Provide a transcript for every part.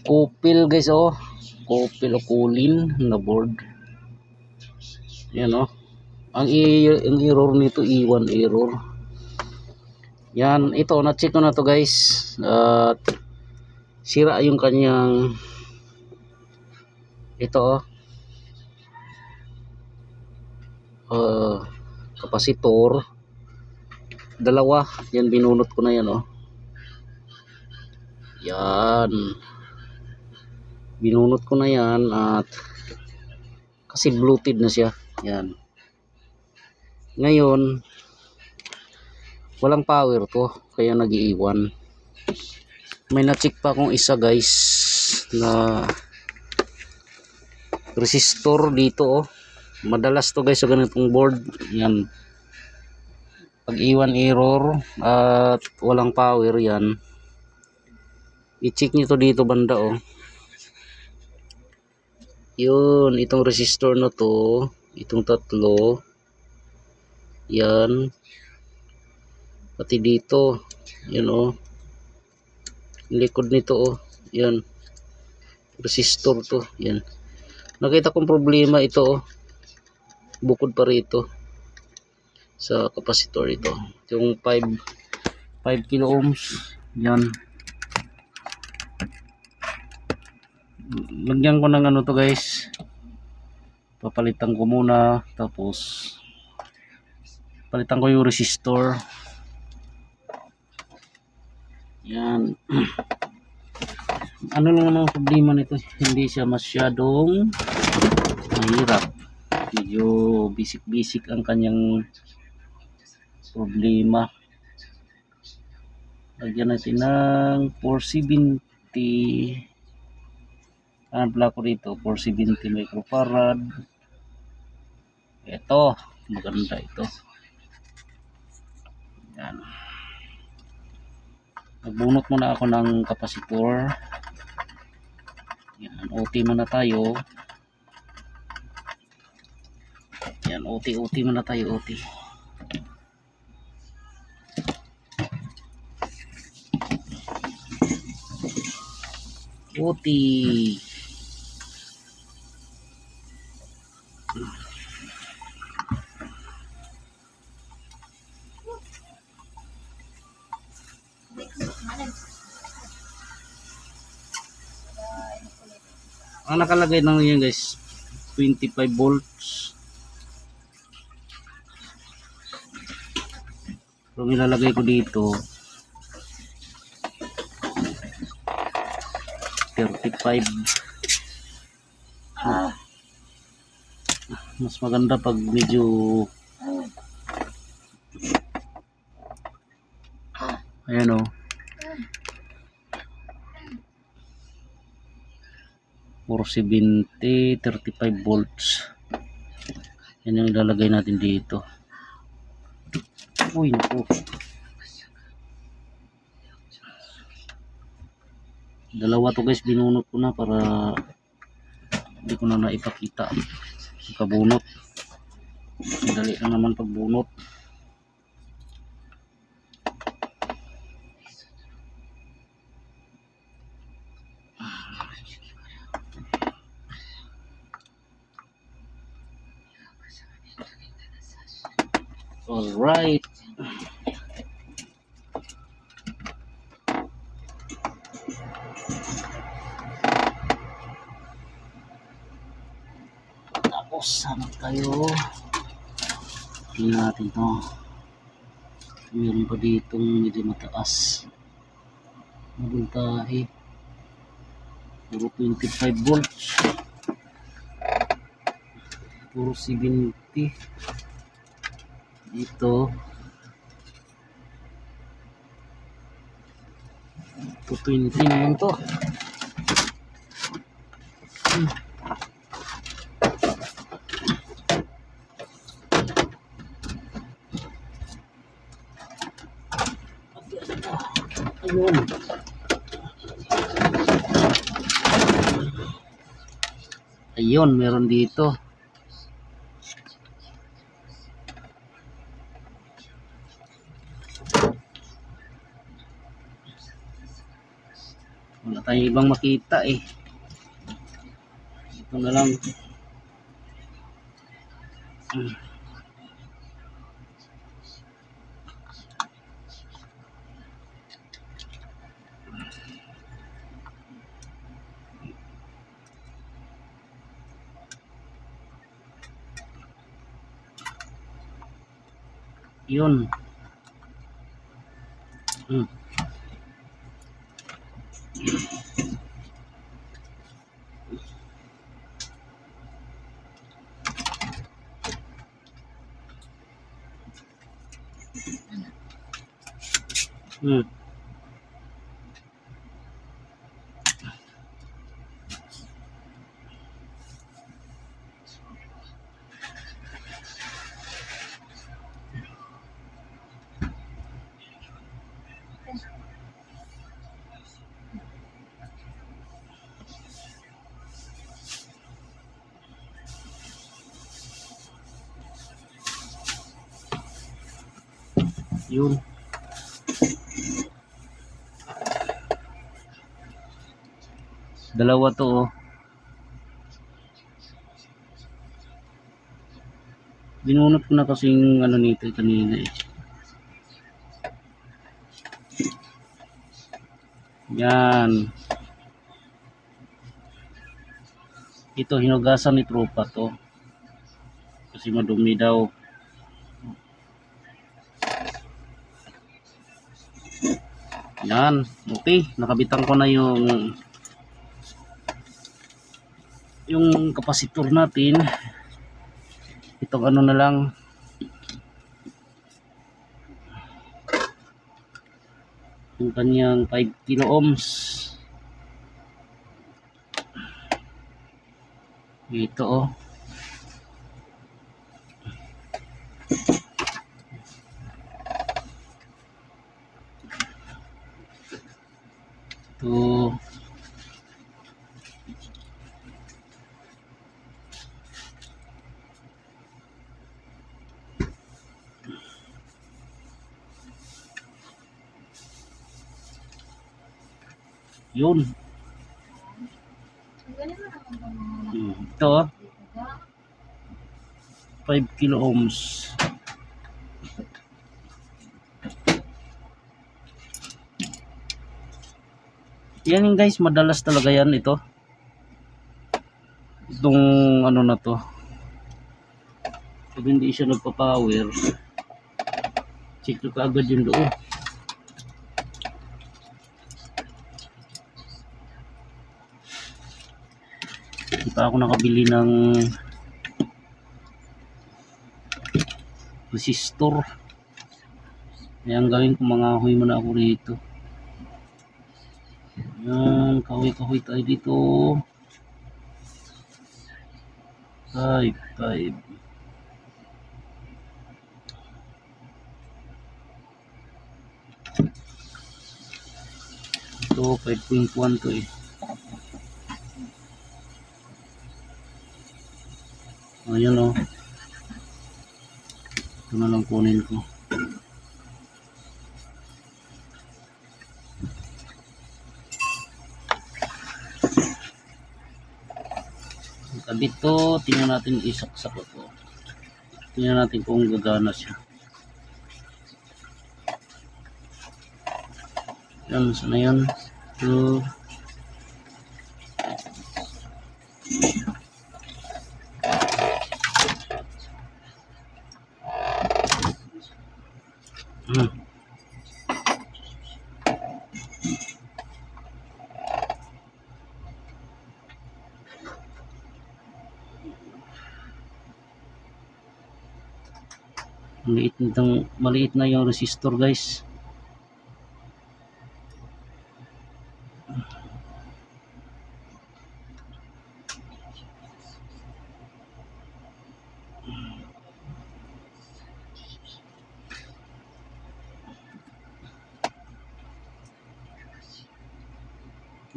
Kupil guys, oh. Kupil o kulin na board. Yan, oh. Ang error nito, E1 error. Yan, ito, na-check ko na to guys. At sira yung kanyang ito, kapasitor. Dalawa, yan binunot ko na yan, oh. Yan. Binunot ko na yan at kasi bluetooth na siya. Yan. Ngayon, walang power to, kaya nag-iiwan. May na-check pa akong isa guys na resistor dito, oh. Madalas to guys sa ganitong board. Yan. Pag-iwan error at walang power yan. I-check nyo to dito banda, oh. Yun, itong resistor na to, itong tatlo. Yan. Pati dito, yan, oh. Likod nito, oh. Yan. Resistor to, yan. Nakita kong problema ito, oh. Bukod pa rito sa kapasitor ito. Yung 5 kilo ohms. Yan. Lagyan ko ng ano to guys. Papalitan ko muna, tapos palitan ko yung resistor. Yan. Ano lang ang problema nito, hindi siya masyadong mahirap. Medyo basic ang kanyang problema. Lagyan natin ng 470. Ang pala ko dito 470 microfarad. Ito, maganda ito. Yan. Nagbunot muna ako ng kapasitor. Yan, OT muna tayo. Yan, OT muna tayo, OT. OT. Ang nakalagay lang yan guys, 25 volts. So nilalagay ko dito 35. Mas maganda pag medyo ayan, oh. 470, 35 volts. Yan yung ilalagay natin dito. Uy, naku. Dalawa to guys, binunot ko na para hindi ko na naipakita. Kabunot. Madali lang naman pagbunot. Alright. Tapos hanap tayo. Tingnan natin to. Meron pa ditong medyo mataas. Mabuntahe. Puro 25 volts. Puro 70. Dito. Ito 20 naman to. Ayun. Ayun, meron dito. tayong ibang makita eh. Ito na lang. Yun. Hmm. Hmm. Yun. Dalawa to oh. Binunot ko na kasing ano nito kanina eh. Yan. Ito hinugasan ni tropa to. Kasi madumi daw. Yan. Okay. Nakabitan ko na yung kapasitor natin. Itong ano na lang. Yung kanyang 5 kilo ohms. Ito oh. Ito. Yun. Ito oh. 5 kilo ohms. Yan yung guys, madalas talaga yan ito. Itong ano na to. Pag hindi siya nagpa-power, check ko agad yung loob. Hindi pa ako nakabili ng resistor. Kaya ang gawin ko, mangahoy muna ako rito. Yan, kahoy-kahoy tayo dito. 5. Ito, 5.1 to eh. Ayan o. Ito na lang kunin ko. Kabit to, tingnan natin isaksak ito. Tingnan natin kung gagana siya. Yan, sana yan. Ito. Maliit na yung resistor guys.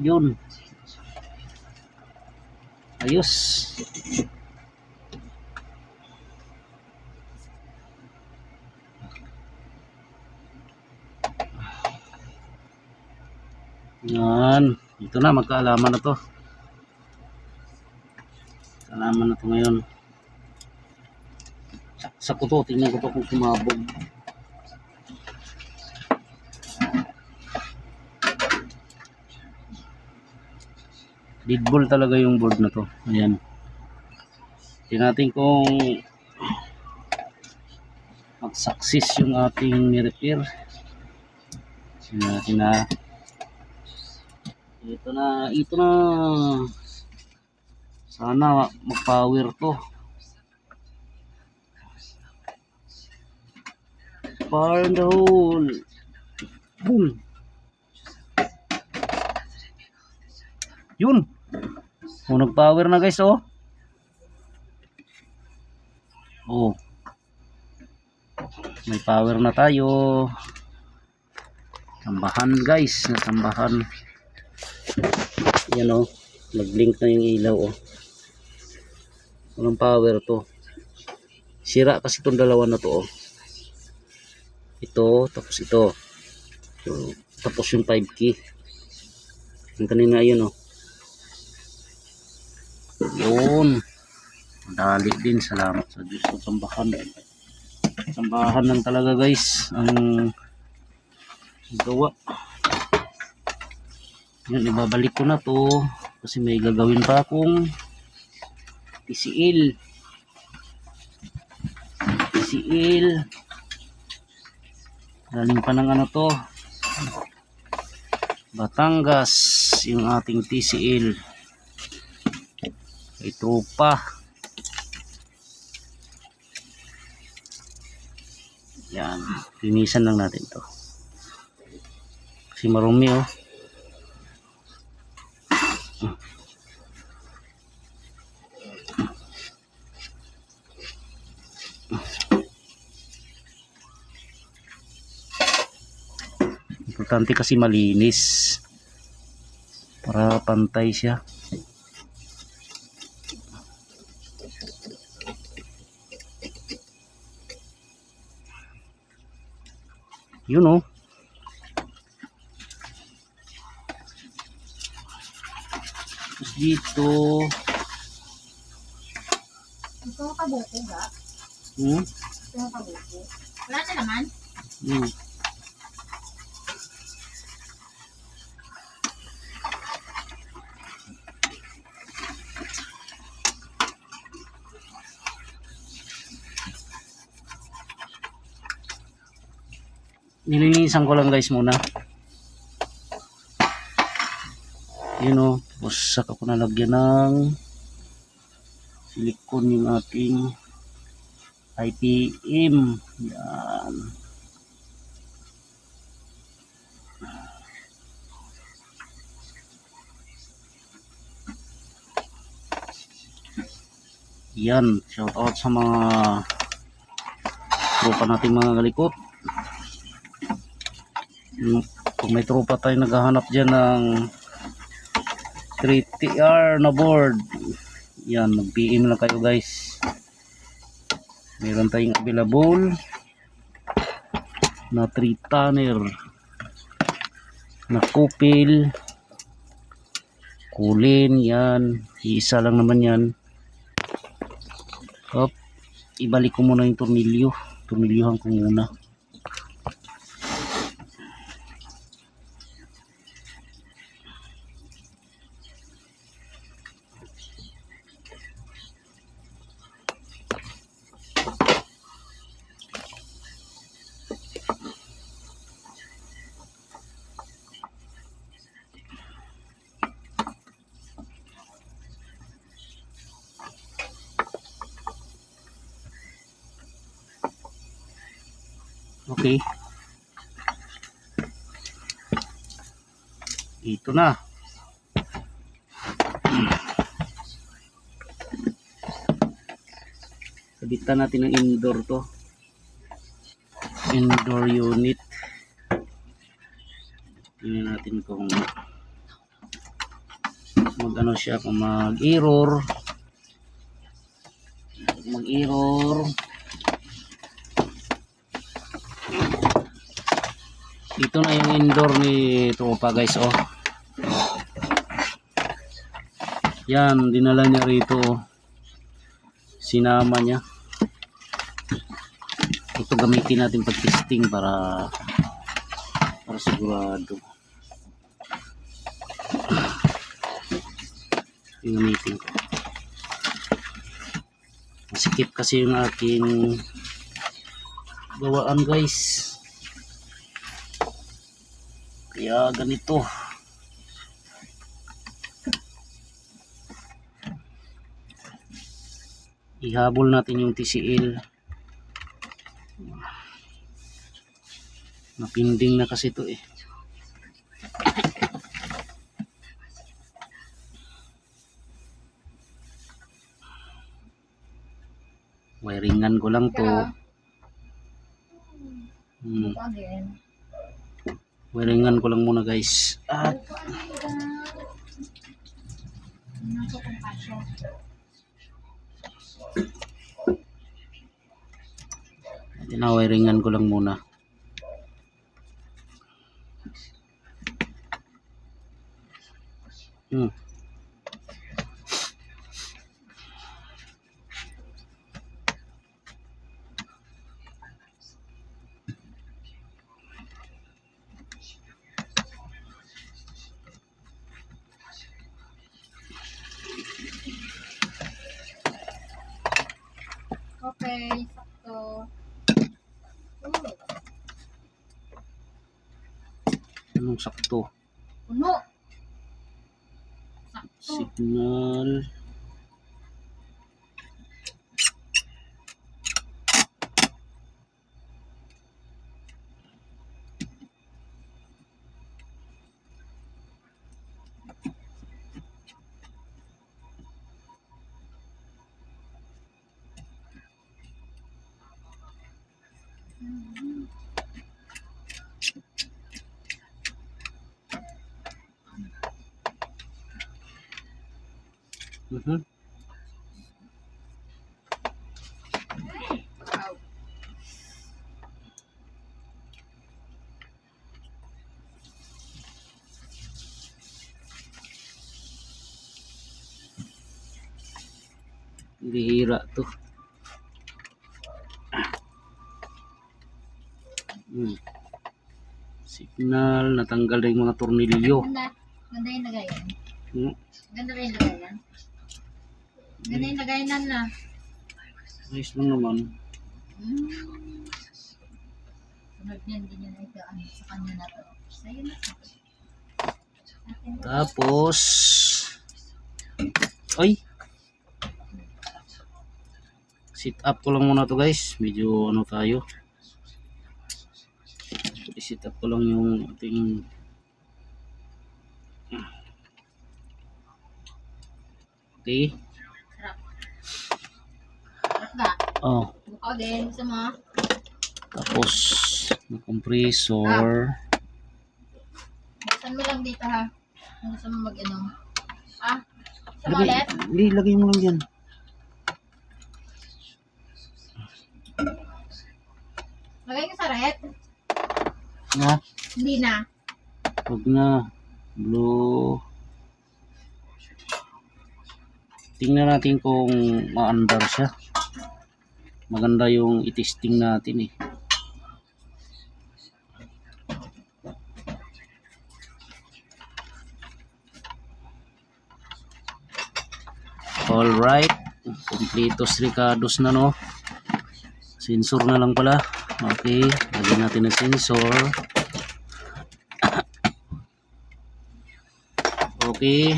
Yun. Ayos. Yan. Ito na, magkaalaman na to. Kaalaman na to ngayon. Sa ko to, tingnan ko to kung sumabog. Dead ball talaga yung board na to. Ayan. Tingnan natin kung mag-success yung ating repair. Tingnan natin na. Ito na. Sana mag-power to. Fire in the hole. Boom. Yun. Oh, nag-power na guys, oh. Oh. May power na tayo. Tambahan guys, natambahan. Yan oh. Nag-blink na yung ilaw, oh. Walang power to. Sira kasi itong dalawa na to, oh. Ito, tapos ito. So, tapos yung 5 key. Yung kanina yun, oh. Yun. Dali din. Salamat sa Diyos. So, tambahan. Tambahan lang talaga guys. Ang gawa. Yan, ibabalik ko na to. Kasi may gagawin pa akong TCL. Galing pa ng ano to. Batangas. Yung ating TCL. May tropa. Yan. Linisan lang natin to. Kasi marumi, oh. Importante kasi malinis para pantay siya. Yun oh. Tapos dito. Ito mo kabuko ga? Ito mo kabuko? Wala na naman? Nilinisan ko lang guys muna. Yun o. Tapos saka ko nalagyan ng silicone yung ating IPM. Yan. Yan. Shout out sa mga tropa natin mga galikot. Kung may tropa tayo naghahanap dyan ng 3TR na board, yan, mag-PM lang kayo guys. Meron tayong available na 3 tonner na kupil kulin. Yan, isa lang naman yan. Hop, ibalik ko muna yung tornilyohan ko muna. Okay. Ito na. Kabitan natin ng indoor to. Indoor unit. Tingnan natin kung mag-ano siya, kung mag-error. Mag-error. Ito na yung indoor ni tropa guys, oh. Yan, dinala niya rito. Sinama niya. Ito gamitin natin pag testing para sigurado. Gamitin ko. Masikip kasi yung aking gawaan, guys. Kaya ganito. Ihabol natin yung TCL. Napinding na kasi ito eh. Wiringan ko lang to. Again. Wiringan ko lang muna, guys. At wiringan ko lang muna. Okay, sakto. Anong sakto? Puno. Sakto. Signal. Wow. Bihira to. Signal, natanggal na yung mga tornilyo. Ganda yung lagayan. Hmm. Ganda rin yung lagayan. Ganda yung lagayan na. Ayos lang naman. Sunod niyan, hindi niya na ikaan sa kanya na to. Sa'yo na. Tapos ay sit up ko lang muna to, guys. Medyo ano tayo. I-sit up ko lang yung ating okay. Sarap. Sarap ka. Oh, Bukaw din. Gusto mo? tapos yung compressor. Buksan mo lang dito ha. Kung gusto mo mag-inom. Ah? Gusto mo ulit? Hindi, lagay mo lang yan. Lagay ko sa red? Na, Hindi na. huwag na. Blue. Tingnan natin kung maandar siya. Maganda yung i-testing natin eh. Alright. Completos Ricardos na, no. Sensor na lang pala. Okay. Lagyan natin ng sensor. Okay.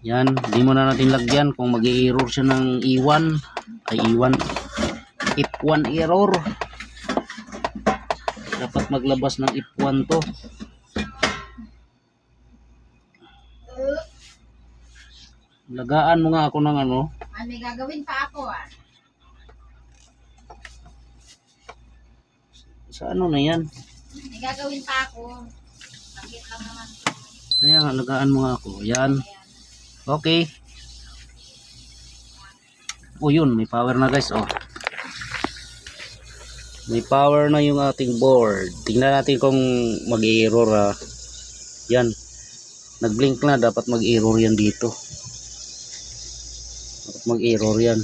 Yan. Di mo na natin lagyan kung mag-i-error siya ng E1. Ay E1. F1 error. Dapat maglabas ng F1 to. Lagaan mo nga ako ng ano. May gagawin pa ako ah. Sa ano na yan? May gagawin pa ako. Sakit lang naman. Kaya nga, lagaan mo nga ako. Yan. Okay. O yun, may power na, guys. Oh. May power na yung ating board. Tingnan natin kung mag-error ha. Yan. Nag-blink na. Dapat mag-error yan dito. Dapat mag-error yan.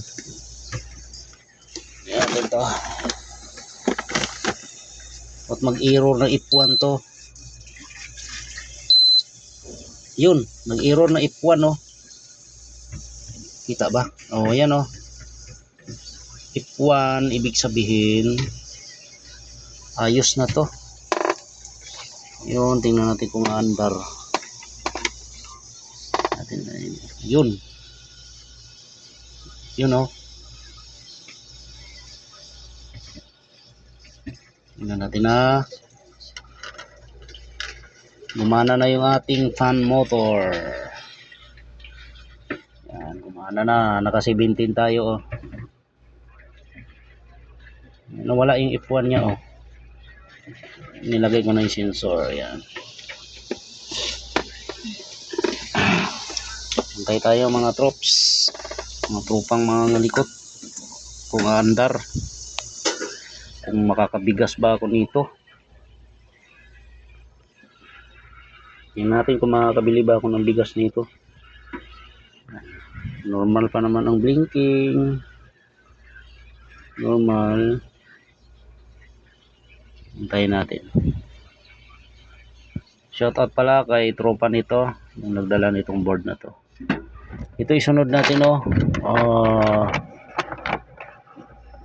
Yan ito. Dapat mag-error na if 1 to. Yun. Nag-error na if 1 oh. Kita ba? Oh, yan oh. If 1, ibig sabihin ayos na to. Yun, tingnan natin kung andar. Yun. Yun oh. Tingnan natin na gumana na yung ating fan motor. Yan, gumana na. Naka 17 tayo oh. Nawala yung F1 niya oh. Nilagay ko na yung sensor. Yan. Antay tayo mga troops. Mga tropang mga ngalikot. Kung aandar. Kung makakabigas ba ako nito. Tingnan natin kung makakabili ba ako ng bigas nito. Normal pa naman ang blinking. Normal. Hintayin natin. Shoutout pala kay tropa nito yung nagdala nitong board na to. Ito isunod natin oh.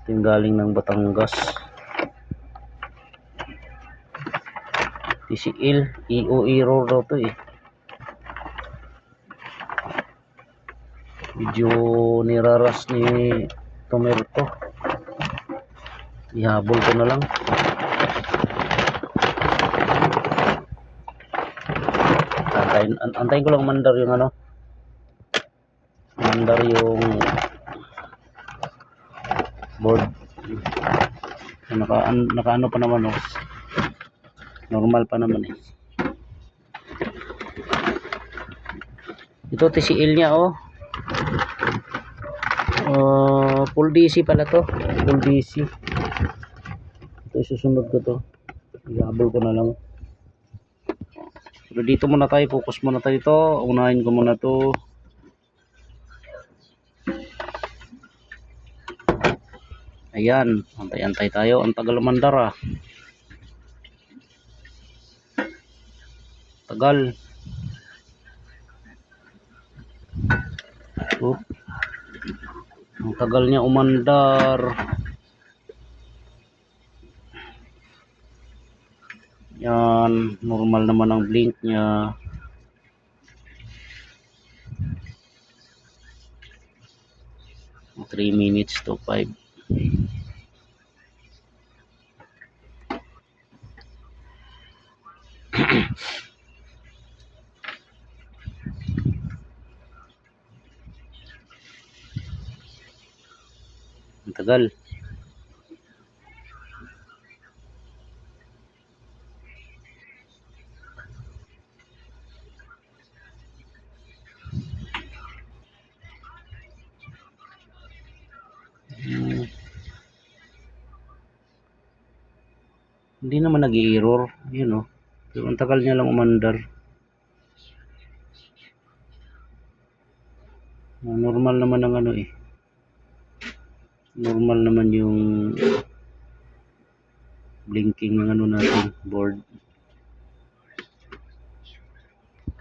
Ito yung galing ng Batangas. TCL EO error daw to eh. Medyo niraras ni Tomerto. Ihabol ko na lang. Antayin ko lang mandar yung ano. Mandar yung board. Naka ano pa naman oh. Normal pa naman eh. Ito TCL niya oh. Full DC pala to. Full DC. Ito susunod ko to. Ihabol ko na lang. Pero dito muna tayo, focus muna tayo ito. Unahin ko muna to. Ayan, antay-antay tayo. Ang tagal mandar ah. Tagal. Oh. Ang tagal niya umandar. Yan, normal naman ang blink niya. Three minutes to 5. Ang tagal. Hindi naman nag-i-error, yun oh. Pero ang tagal niya lang umandar. Normal naman ang ano eh. Normal naman yung blinking ng ano natin, board.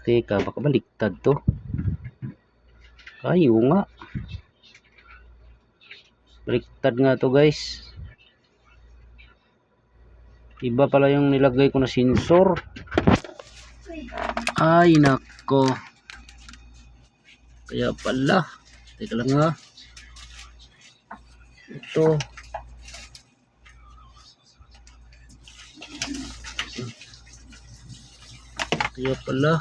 Teka, baka baliktad to. Ayo nga. Baliktad nga to guys. Iba pala yung nilagay ko na sensor. Ay nako. Kaya pala. Teka lang ha. Ito. Kaya pala.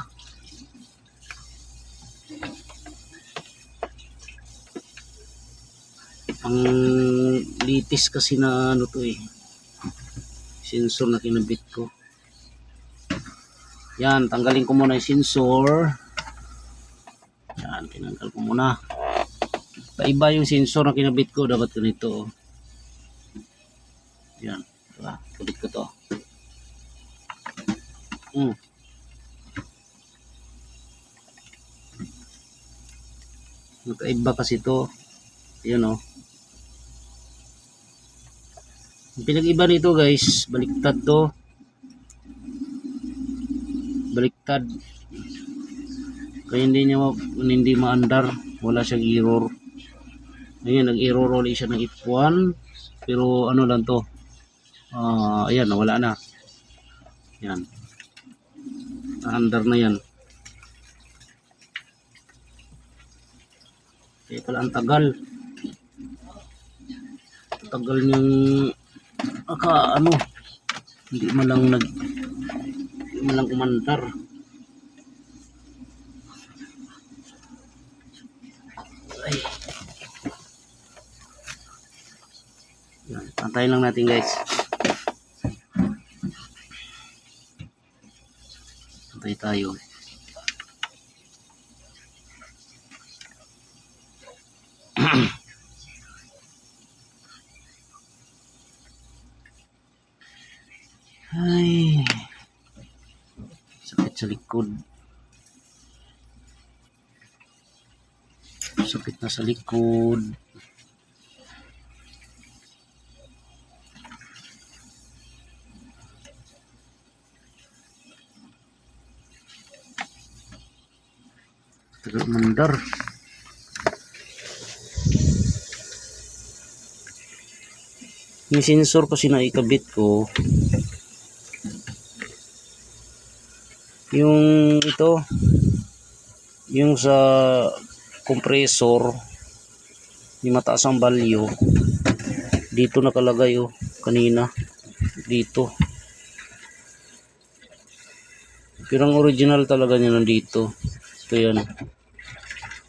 Ang litis kasi na ano to eh. Sensor na kinabit ko. Yan, tanggalin ko muna yung sensor. Yan, tinanggal ko muna. Paiba yung sensor na kinabit ko, dapat ganito. Yan. Diba? Kulit ko to. Magkaiba kasi to. Yan o. Ang pinag-iba nito guys, baliktad to. Baliktad. Kaya hindi maandar. Wala siyang error. Ayan, nag-error ulit siya ng F1. Pero ano lang to. Ayan, wala na. Yan. Naandar na yan. Kaya pala ang tagal. Tagal niyang hindi man lang umandar. Ay. Yan, antayin lang natin guys. Antay tayo. Ay, sakit sa likod. Sakit na sa likod. Tagal mandar. Yung sensor kasi na ikabit ko, yung sa compressor, yung mataas ang value dito nakalagay kanina dito, pero ang original talaga niya nandito. Ito yan.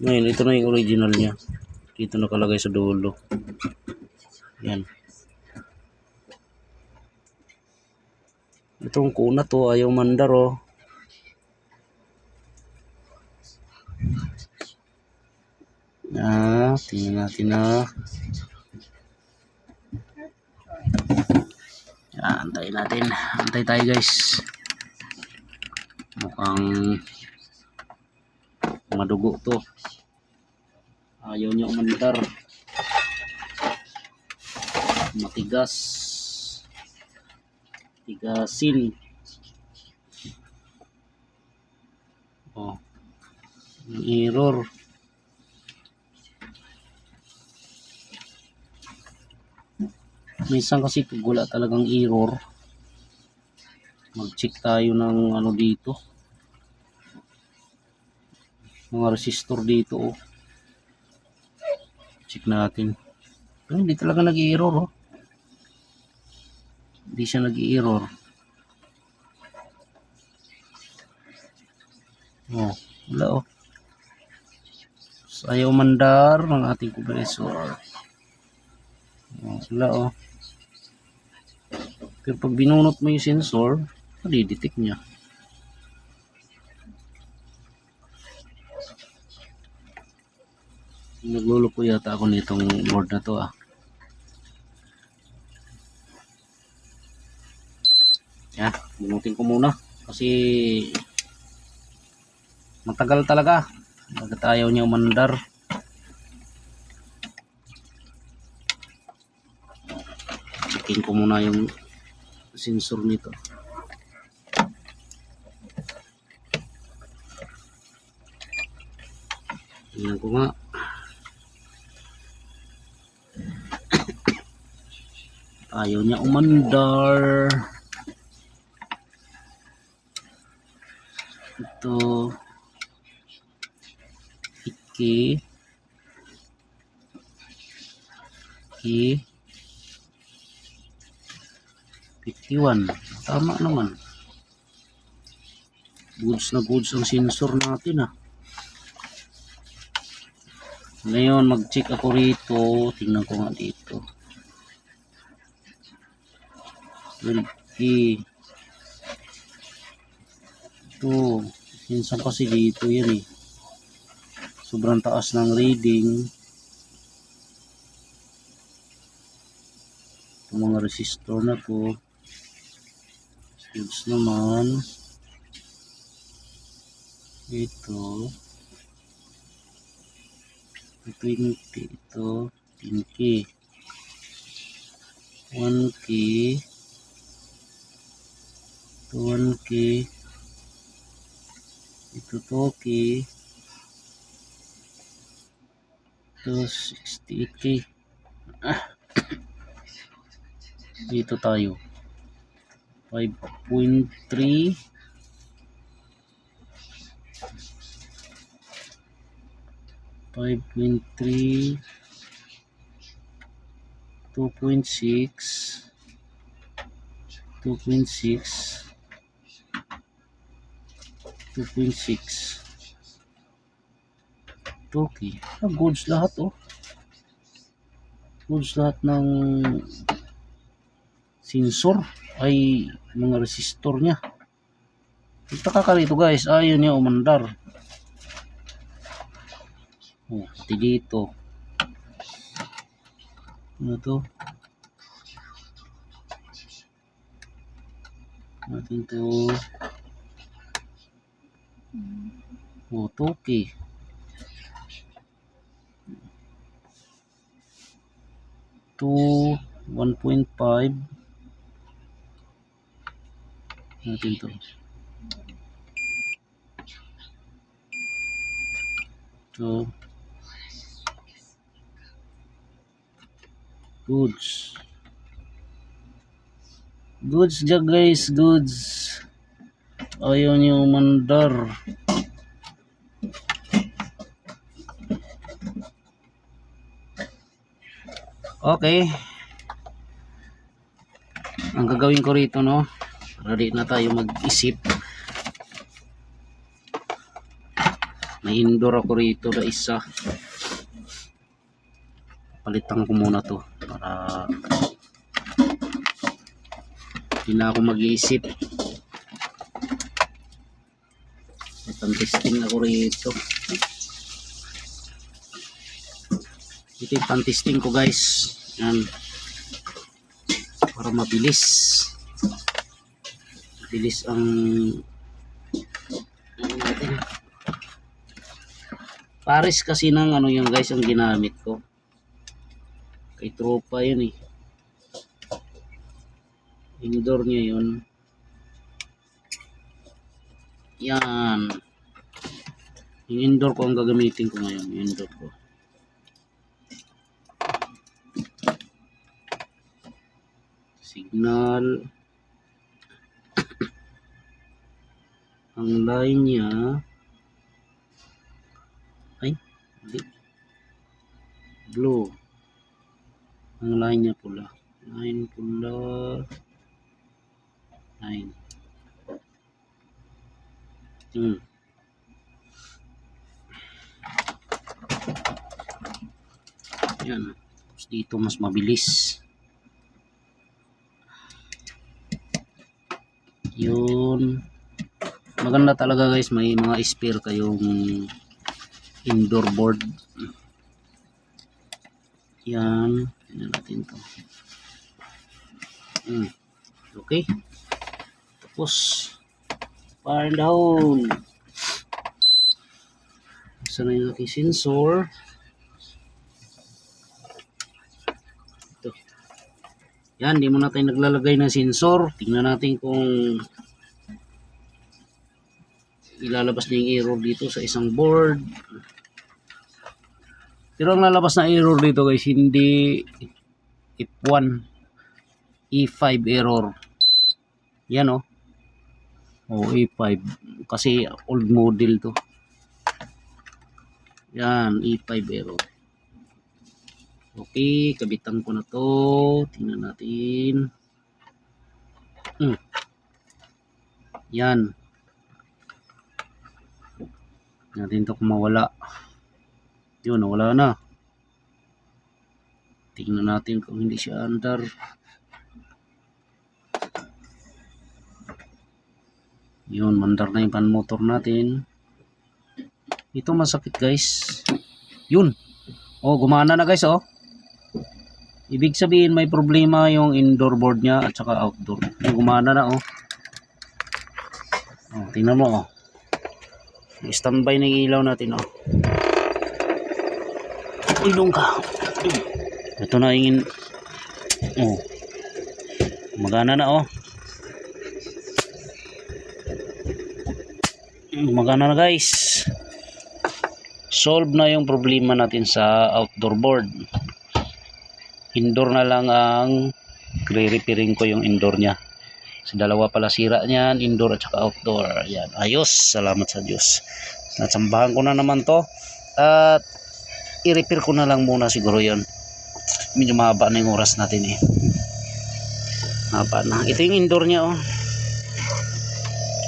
Ngayon ito na yung original niya, dito nakalagay sa dulo. Yan. Itong kuna to ayaw mandar tingnan natin antayin natin. Antay tayo guys. Mukhang madugo to. Ayaw niya umandar. Matigas. Tigasin. Yung error. Minsan kasi pag wala talagang error, mag-check tayo ng dito, mga resistor dito check natin. Pero hindi talaga nag-error hindi siya nag-error. Wala so, ayaw mandar ng ating compressor. Wala pero pag binunot mo yung sensor, madidetect niya. Nagluluko yata ako nitong board na to Yan, bunutin ko muna kasi matagal talaga. Bakit ayaw niya umandar? Checkin ko muna yung sensor nito. Tingnan ko nga. Ayaw niya umandar. Ito. Iki. 51. Tama naman. Goods na goods ang sensor natin Ngayon mag-check ako rito. Tingnan ko nga dito. 12K. Ito. Minsan kasi dito yan sobrang taas ng reading. Itong mga resistor na to. Goods naman. Ito. 20. Ito. 10K. 1K. Ito 1K. Ito 2K. Ito 68K. Dito tayo 5.3 5.3 2.6 2.6 2.6 2K. Goods lahat oh. Goods lahat ng sensor ay mga resistor niya. Taka ka rito guys, ayun niya umandar. Oh, pati dito. Ano to? Natin to. Oh, 2K. 1.5 natin to. So goods dyan guys, goods. Ayaw niyo umandar. Okay, ang gagawin ko rito no, para di na tayo mag-isip, may indoor ako rito na isa. Palitan ko muna to para di na ako mag-iisip. Pan-testing ako rito. Ito yung pan-testing ko guys. Yan. Para mabilis. Mabilis ang natin. Pares kasi ng ano yung guys ang ginamit ko. Kay tropa yun eh. Indoor niya yun. Yan. Yung indoor ko ang gagamitin ko ngayon. Yung indoor ko. Signal. Ang line niya ay blue. Ang line niya pula. Line pula. Line. Yan. Tapos dito mas mabilis. Yun. Maganda talaga guys, may mga spare kayong indoor board. Yan. Tingnan natin to. Okay. Tapos fire down. Saan na yung aking sensor? Ito. Yan, di muna tayo naglalagay ng sensor. Tingnan natin kung ilalabas na yung error dito sa isang board. Pero ang lalabas na error dito guys, hindi F1, E5 error. Yan oh. Oh, E5. Kasi old model to. Yan, E5 error. Okay, kabitan ko na to. Tingnan natin. Yan. Natin to kung mawala. Yun, nawala na. Tingnan natin kung hindi siya under. Yun, mandar na yung pan motor natin. Ito masakit guys. Yun. Oh, gumana na guys oh. Ibig sabihin may problema yung indoor board niya at saka outdoor. Gumana na oh. Oh, tingnan mo oh. Standby na yung ilaw natin oh. Ilong ka. Ito na yung oh. Magana na oh. Magana na guys. Solve na yung problema natin sa outdoor board. Indoor na lang ang re-repairing ko yung indoor niya. Sa dalawa pala sira niyan, indoor at saka outdoor. Ayan, ayos. Salamat sa Diyos. Natsambahan ko na naman to. At i-repair ko na lang muna siguro yon. Medyo mahaba na yung oras natin eh. Mahaba na. Ito yung indoor niya oh.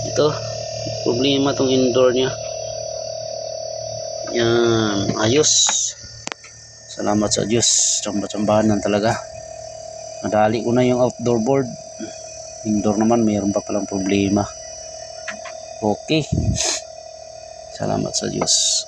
Ito. Problema tong indoor niya. Yan. Ayos. Salamat sa Diyos. Tsamba-tsambahan lang talaga. Nadali ko na yung outdoor board. Indoor naman, mayroon pa palang problema. Okay. Salamat sa Diyos.